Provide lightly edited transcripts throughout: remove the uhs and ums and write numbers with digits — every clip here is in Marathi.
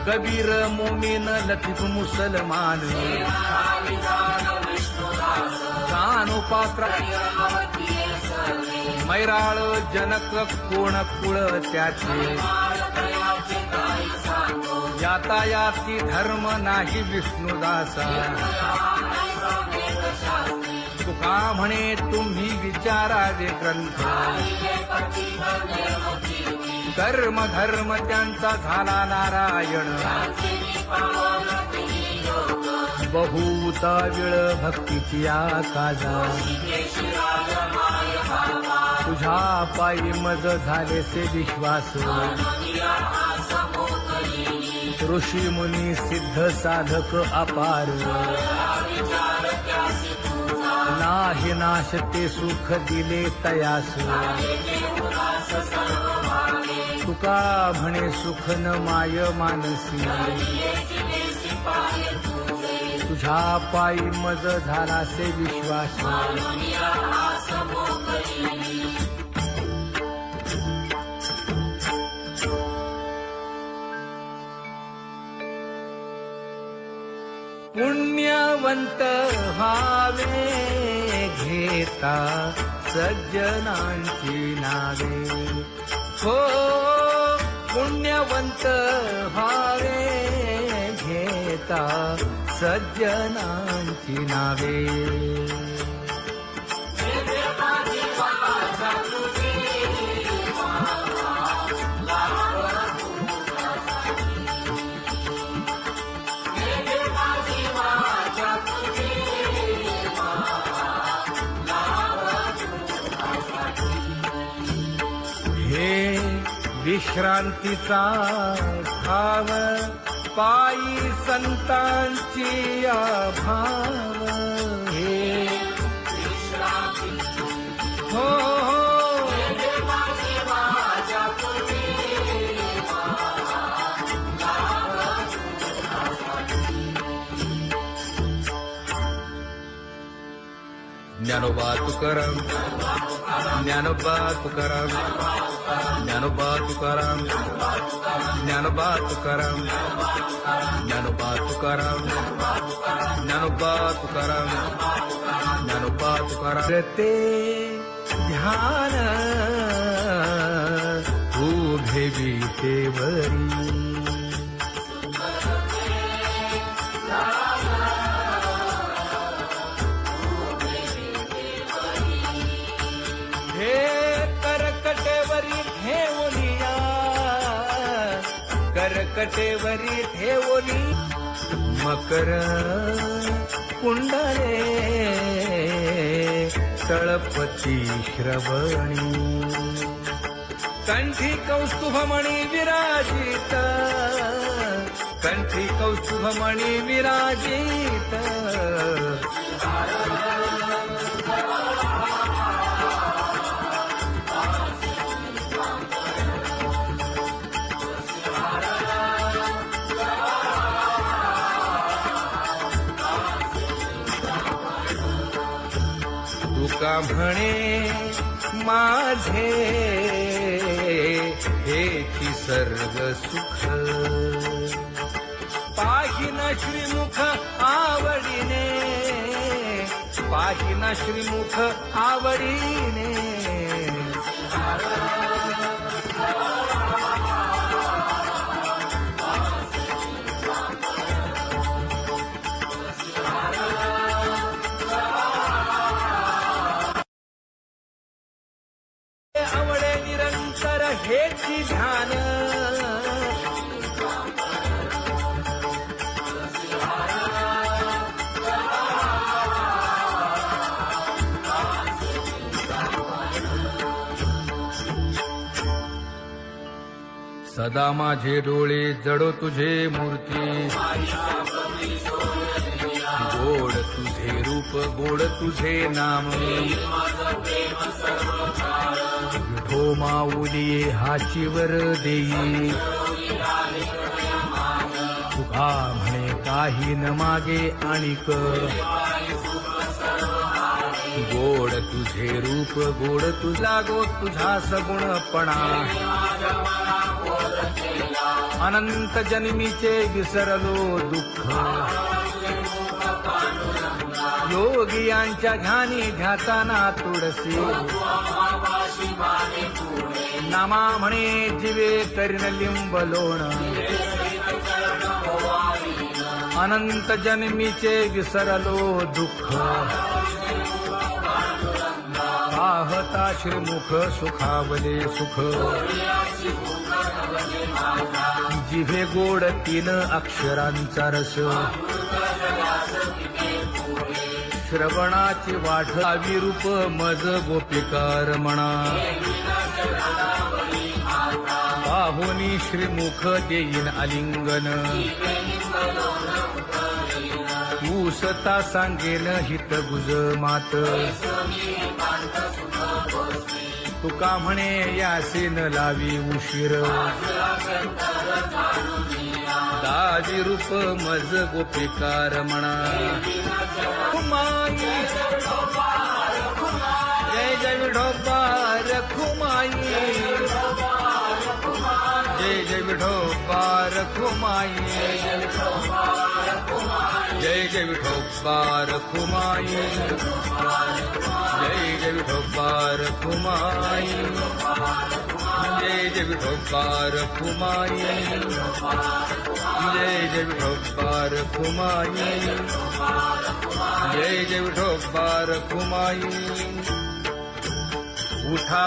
कबीर मोमीन लतीफ मुसलमान कानोपात्र मैराळ जनक कोण कुळ त्याचे यातायाती धर्म नाही विष्णुदासा तुका म्हणे तुम्ही विचारावे ग्रंथ कर्म धर्म त्यांचा झाला नारायण बहुता वेळ भक्तीची आकाजा तुझ्या पायी मज झाले से विश्वास ऋषी मुनी सिद्ध साधक अपार नाही नाश ते सुख दिले तयास तुका म्हणे सुख न माय मानसी तुझ्या पायी मज झाला से विश्वास पुण्यवंत व्हावे घेता सज्जनांची नावे हो पुण्यवंत व्हावे घेता सज्जनांची नावे विश्रांतीचा भाव पायी संतांची भाव हे हो ज्ञानोबा तुकाराम ज्ञानोबा तुकाराम ज्ञानोबा तुकाराम ज्ञानोबा तुकाराम ज्ञानोबा तुकाराम ज्ञानोबा तुकाराम ज्ञानोबा तुकाराम ते ध्यान उभे विटेवरी करकटेवरी ठेवली मकर कुंडले तळपती श्रवणी कंठी कौस्तुभमणी विराजित कंठी कौस्तुभमणी विराजित तुका म्हणे माझे हेची सर्व सुख पाहिना श्रीमुख आवडीने पाहिना श्रीमुख आवडीने आवडे निरंतर हेची ध्यान सदा माझे डोळे जडो तुझे मूर्ती गोड तुझे रूप गोड तुझे नाम विठो माऊली हाचीवर देई तुका म्हणे काही न मागे आणिक गोड तुझे रूप गोड तुझा गो तुझा सगुणपणा अनंत जन्मीचे विसरलो दुःख योगियांच्या ध्यानी ध्याताना तुळसी नामा म्हणे जीवे करीन लिंब लोण अनंत जन्मीचे विसरलो दुःख पाहता श्रीमुख सुखावले सुख जिभे गोड 3 अक्षरांचा रस श्रवणाची वाट विरूप मज गोपिकार म्हणा पाहुनी श्रीमुख देईन आलिंगन ऊसता सांगेन हित गुज मात तुका म्हणे यासीन लावी उशीर दाजी रूप मज गोपिकार म्हणा खुमाई जय जय विठोबार खुमाई जय जय विठोबार खुमाई जय जय विठोबार खुमाई जय जय विठोबार खुमाई जय जय विठोबार खुमाई जय जय विठोबार खुमाई जय जय विठोबार खुमाई उठा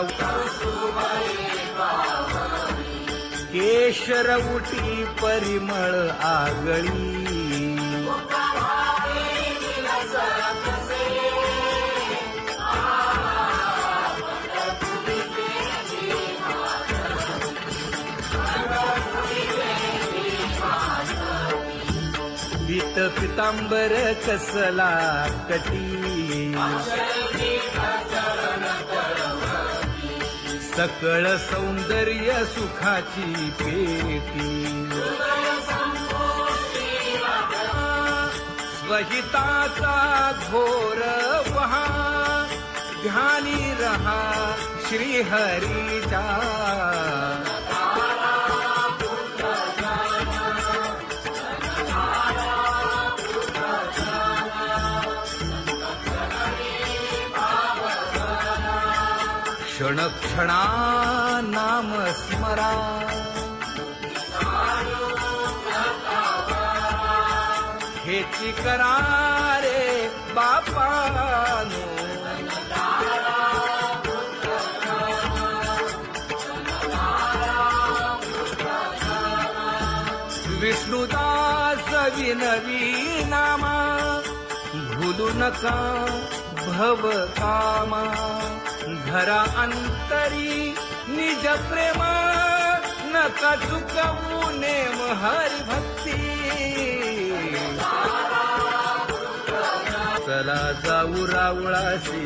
केशर उठी परिमळ आगळी पीत पितांबर कसला कटी सकळ सौंदर्य सुखाची पेटी स्वहिताचा घोर वहा ध्यानी रहा श्रीहरीचा क्षण क्षणा नाम स्मरा हेची करा रे बापानो विष्णुदास विनवी नामा भूलू नका भव कामा धरा अंतरी निज प्रेम नका चुकवू नेम हरी भक्ती चला जाऊ रावळाशी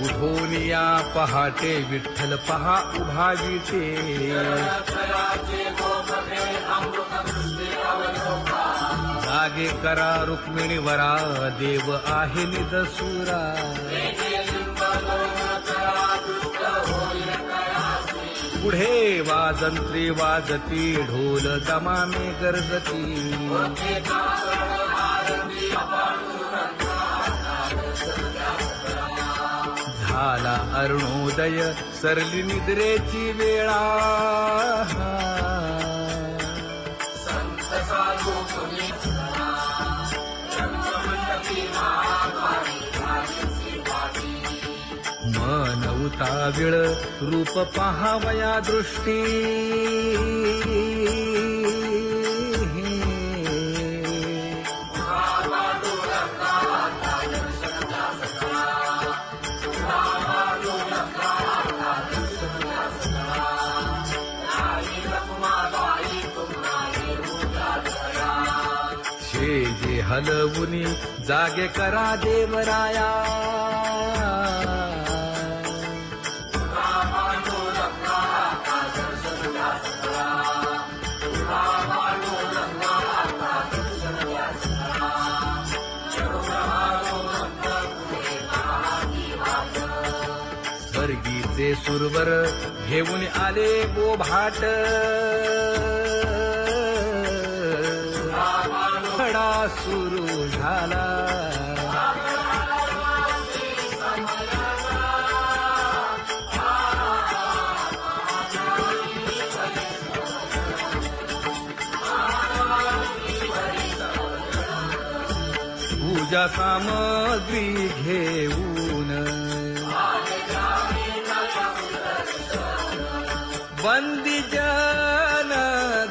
उठून या पहाटे विठ्ठल पहा उभा विटे जागे करा रुक्मिणी वरा देव आहे निदसुरा पुढे वाजंत्री वाजती ढोल दमामे गरजती झाला अरुणोदय सरली निद्रेची वेळा मन उताविळ रूप पहावया दृष्टी जे हलवुनी जागे करा देवराया स्वर्गीचे सुरवर घेऊन आले बोभाट खडा सुरू झाला पूजा सामग्री घेऊन बंदी जन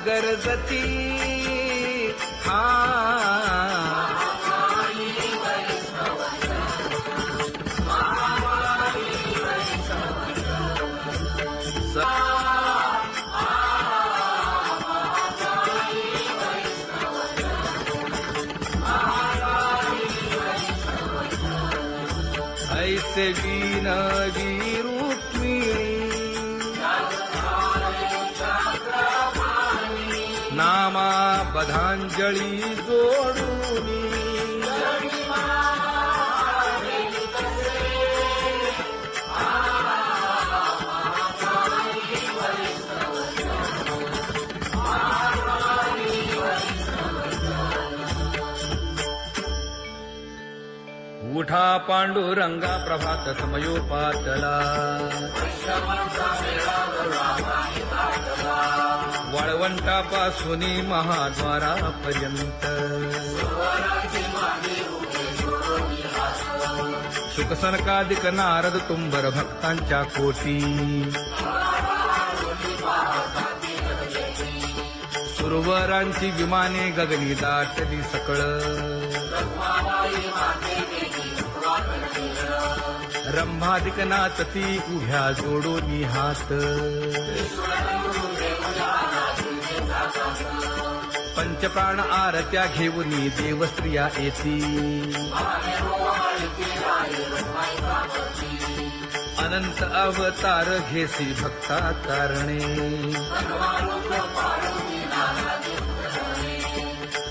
गरजती ऐसे विनवी रुक्मिणी नामा बधांजळी जोडूनी उठा पांडुरंगा प्रभात समयोपातला वाळवंटापासून महाद्वारापर्यंत शुकसनकादिक नारद तुंबर भक्तांच्या कोटी सुरवरांची विमाने गगनी दाटली सकळ रंभादिक नाचती उभ्या जोडोनी हात पंचप्राण आरत्या घेऊनी देवस्त्रिया येती अनंत अवतार घेसी भक्ता कारणे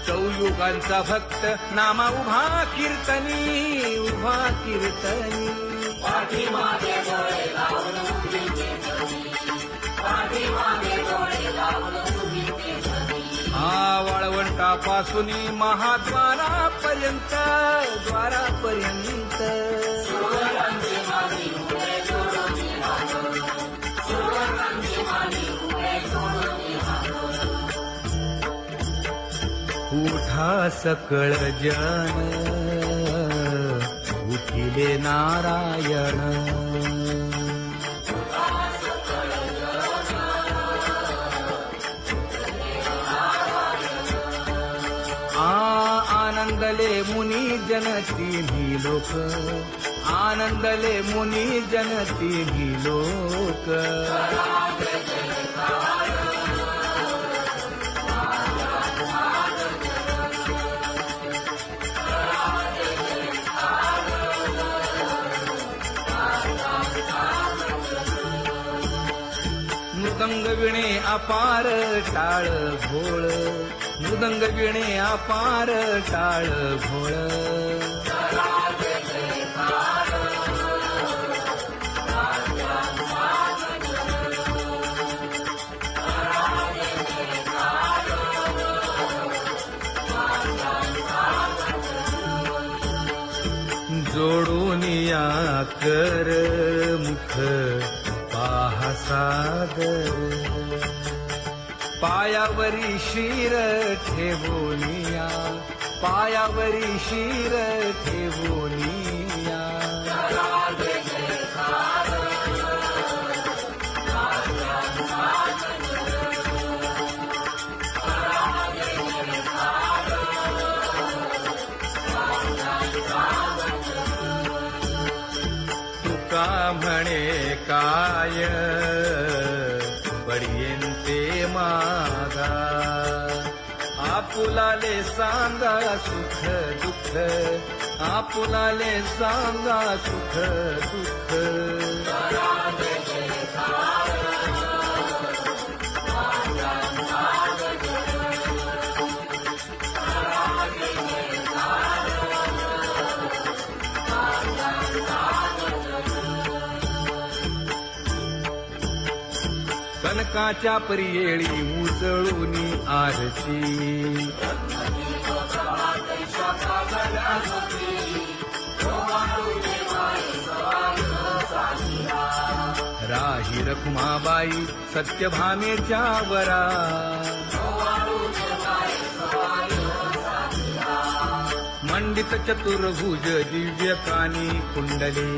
चौयुगांचा भक्त नामा उभा कीर्तनी पाठीमागे डोळे लावून वाळवंटापासून महाद्वारापर्यंत उठा सकळ जन उठिले नारायण आनंदले मुनी जन तिन्ही लोक आनंदले मुनी जन तिन्ही लोक मृदंग विणे अपार टाळ भोळ मृदंग विणे अपार टाळ भोळ जोडून या कर मुख पाहा सागर पायावरी शिर ठेवोनिया पायावरी शिर ठेवोनिया तुका म्हणे काय बडियेंते मागा आपुलाले सांगा सुख दुःख आपुलाले सांगा सुख दुःख कनकाच्या परियेळी उजळूनी आरती राही रखुमाबाई सत्यभामेच्या वरा मंडित चतुर्भुज दिव्य कानी कुंडले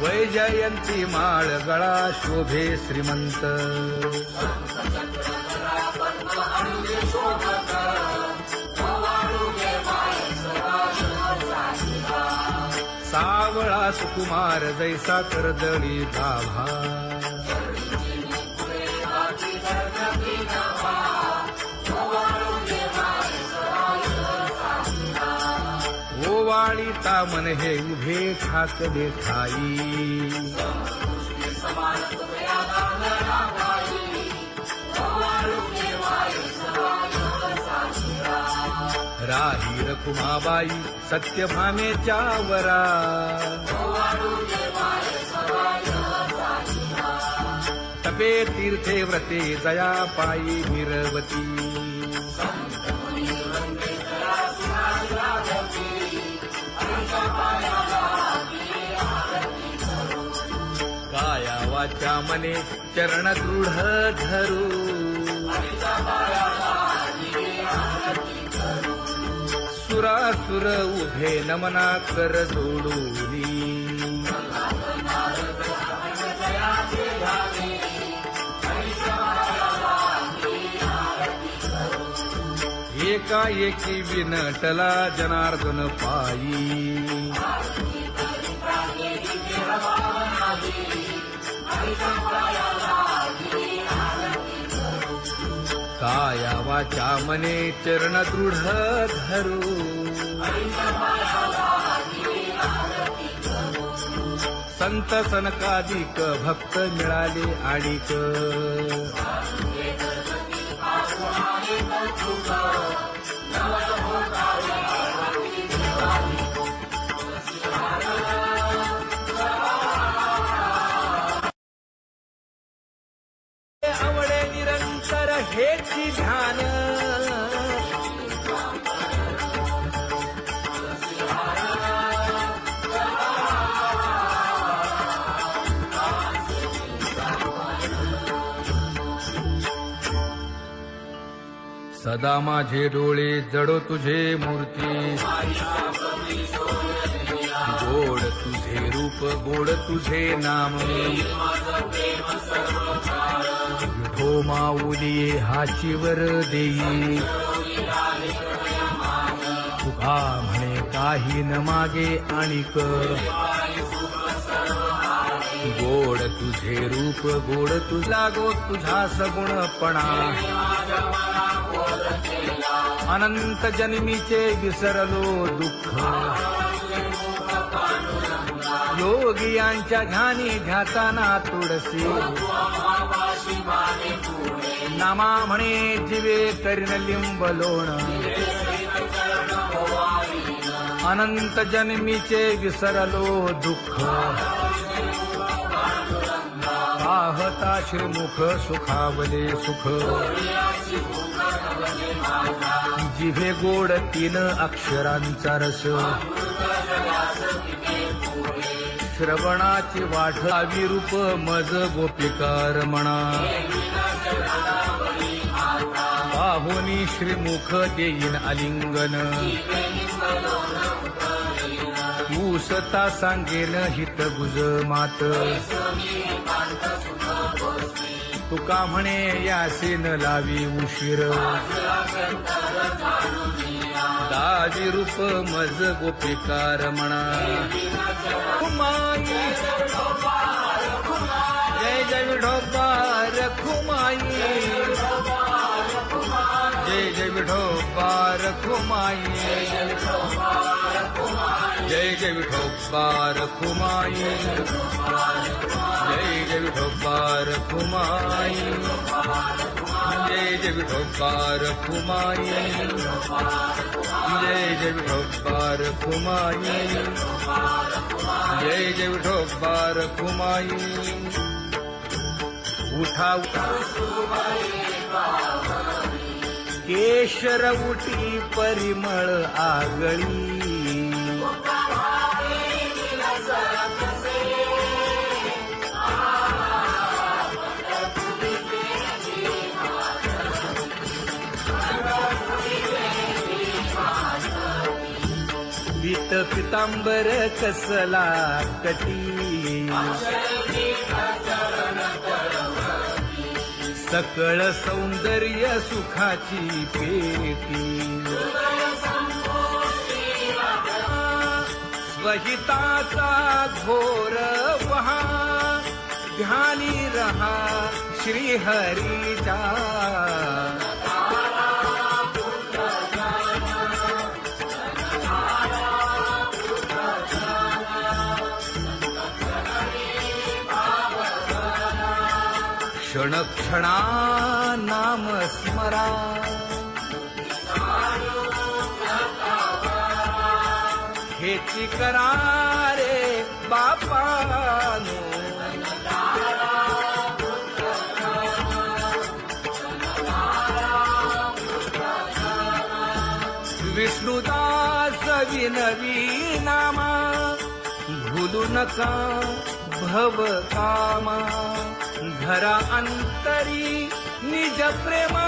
वैजयंती माळ गळा शोभे श्रीमंत सावळा सुकुमार जैसा कर्दळी गाभा ओवाळी तामन हे उभे ठाकले ठाई राही रखुमाबाई सत्यभामेच्या वरा तपे तीर्थे व्रते जया पायी निरवती काया वाचा मने चरण दृढ धरू सुरासुर उभे नमना कर जोडूनी एकाएकी विनटला जनार्दन पायी काया वाचा मने चरण दृढ धरू संत सनकादिक भक्त मिळाले आणिक आवडे निरंतर हेची ध्यान सदा माझे डोळे जडो तुझे मूर्ती गोड तुझे रूप गोड तुझे नाम विठो माऊली हाचीवर देई तुका म्हणे काही न मागे आणिक गोड तुझे रूप गोड तुझा गो तुझा सगुणपणा अनंत जन्मीचे विसरलो दुःख योगियांच्या ध्यानी ध्याताना तुळसी नामा म्हणे जीवे करीन लिंबलोण अनंत जन्मीचे विसरलो दुःख पाहता श्रीमुख सुखावले सुख जिभे गोड 3 अक्षरांचा रस श्रवणाची वाढ विरूप मज गोपिकार म्हणा पाहुनी श्रीमुख देईन आलिंगन ऊसता सांगेन हित गुज मात तुका म्हणे यासीन लावी उशीर दावी रूप मज गोपिकार म्हणा खुमाई जय जय विठोबार खुमाई जय जय विठोबार खुमाई जय जय विठोबार खुमाई जय जय विठोबार खुमाई जय जय विठोबार खुमाई जय जय विठोबार कुमाई, जय जय विठोबार कुमाई. उठा केशर उठी परिमळ आगळी, पीत पितांबर कसला कटी, सकळ सौंदर्य सुखाची पेटी. स्वहिताचा घोर वहा, ध्यानी रहा श्रीहरीचा. क्षण क्षणा नाम स्मरा, हेची करा रे बापानो. विष्णुदास विनवी नामा, भूलू नका भव कामा. धरा अंतरी निज प्रेमा,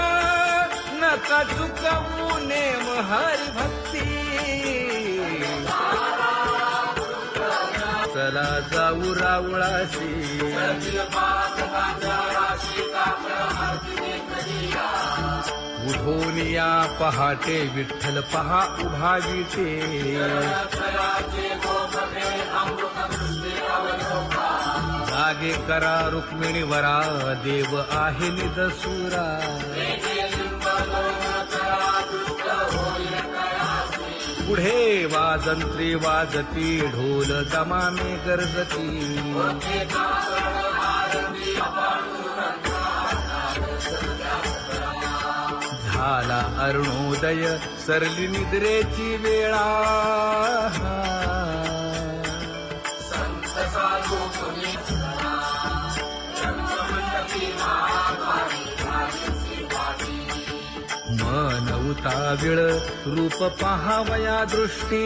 नका चुकवू नेम हरी भक्ती. चला जाऊ रावळाशी, उठून या पहाटे विठ्ठल पहा उभा विटे. जागे करा रुक्मिणी वरा, देव आहे निदसुरा. पुढे वाजंत्री वाजती, ढोल दमामे गरजती. झाला अरुणोदय, सरली निद्रेची वेळा. मन उताविळ रूप पहावया दृष्टी.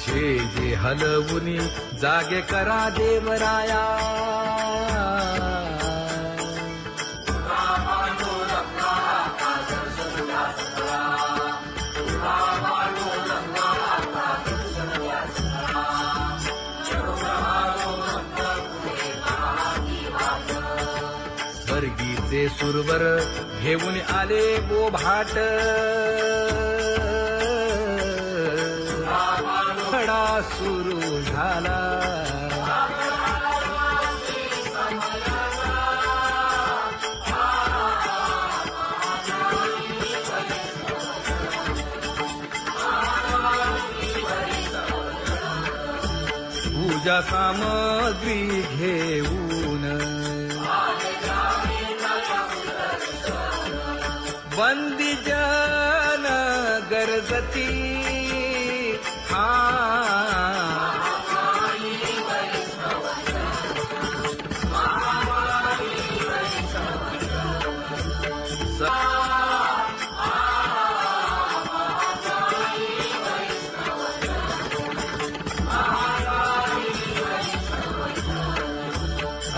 शेजे हलवुनी जागे करा देवराया. स्वर्गीचे सुरवर घेऊन आले बोभाट. खडा सुरू झाला, पूजा सामग्री घेऊन. बंदी जन गरजती,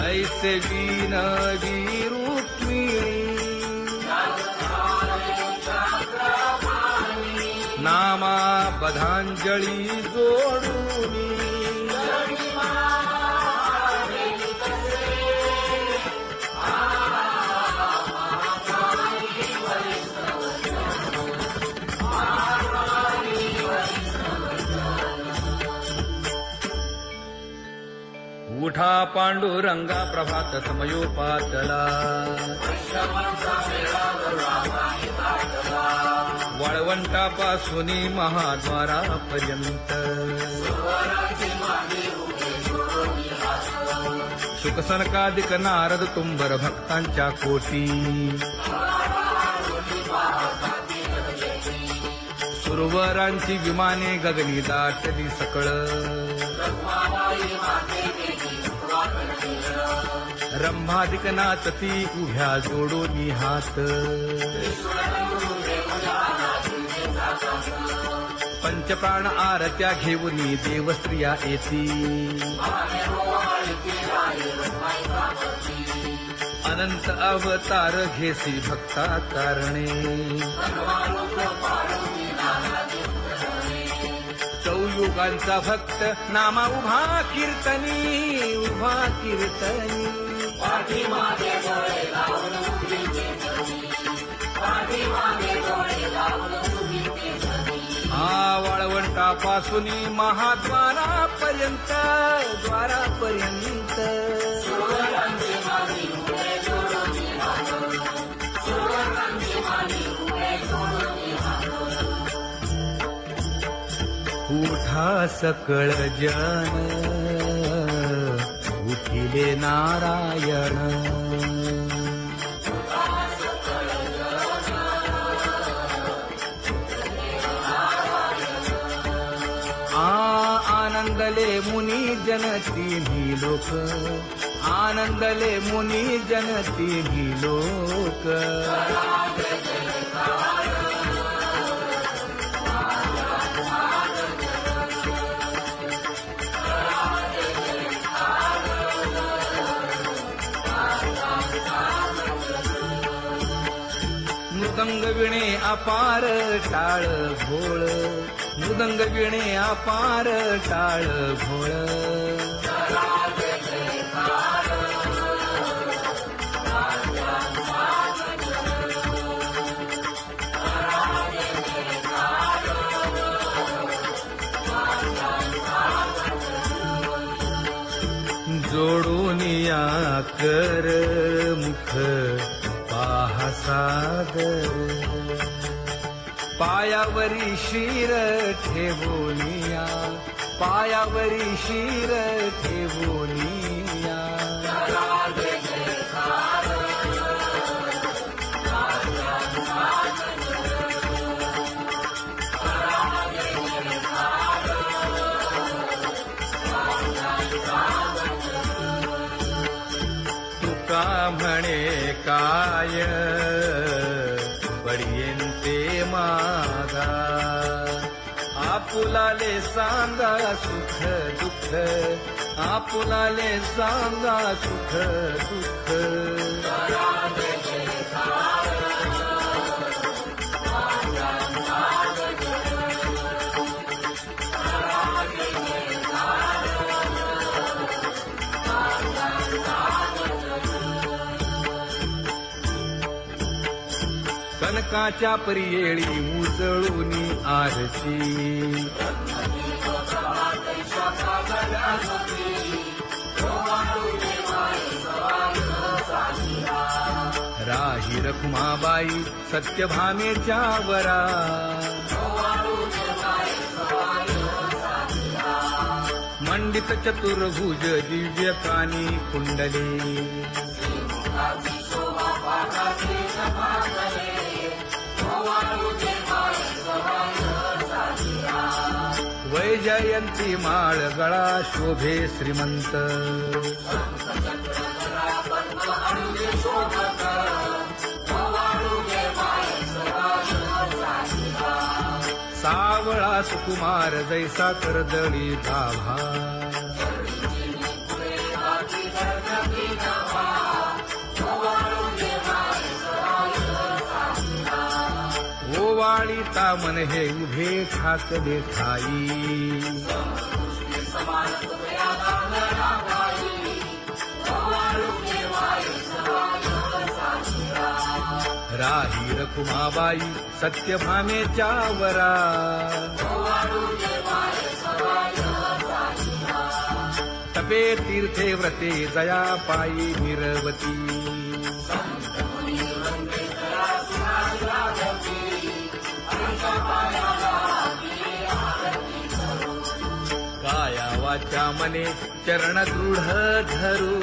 ऐसे विनवी रुक्मिणी, नामा पदांजली जोडूनी. उठा पांडुरंगा प्रभात समयोपातला. वाळवंटापासून महाद्वारापर्यंत शुकसनकादिक नारद तुंबर भक्तांच्या कोटी सुरवरांची विमाने गगनी दाटली सकळ रंभादिक नाचती उभ्या जोडोनी हात पंचप्राण आरत्या घेऊनी देवस्त्रिया येती अनंत अवतार घेसी भक्ता कारणे चौयुगांचा भक्त नामा उभा कीर्तनी वाळवंटापासून महाद्वारापर्यंत उठा सकळ जन उठिले नारायण आनंदले मुनी जन तिन्ही लोक आनंदले मुनी जन तिन्ही लोक मृदंग विणे अपार टाळ भोळ मृदंग विणे अपार टाळ भोळ जोडूनिया कर मुख पाहा सादर पायावरी शिर ठेवोनिया पायावरी शिर ठेवोनिया तुका म्हणे काय बडियेंते मागा आपुलाले सांगा सुख दुःख आपुलाले सांगा सुख दुःख कनकाच्या परियेळी उजळूनी आरती राही रखुमाबाई सत्यभामेच्या वरा मंडित चतुर्भुज दिव्य कानी कुंडले वैजयंती माळ गळा शोभे श्रीमंत सावळा सुकुमार जैसा कर्दळी गाभा ओवाळी तामन हे उभे ठाकले ठाई राही रखुमाबाई सत्यभामेच्या वरा तपे तीर्थे व्रते जया पायी निरवती वाचा मने चरण दृढ धरू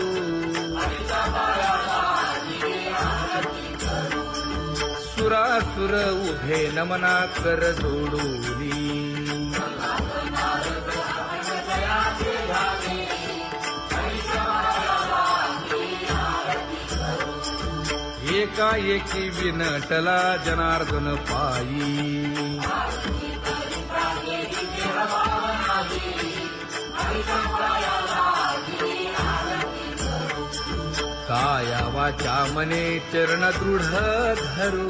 सुरासुर उभे नमना कर जोडूनी एकाएकी विनटला जनार्दन पायी काया वाचा मने चरण दृढ धरू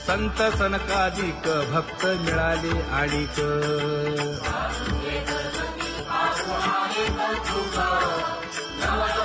संत सनकादिक भक्त मिळाले आणिक नमः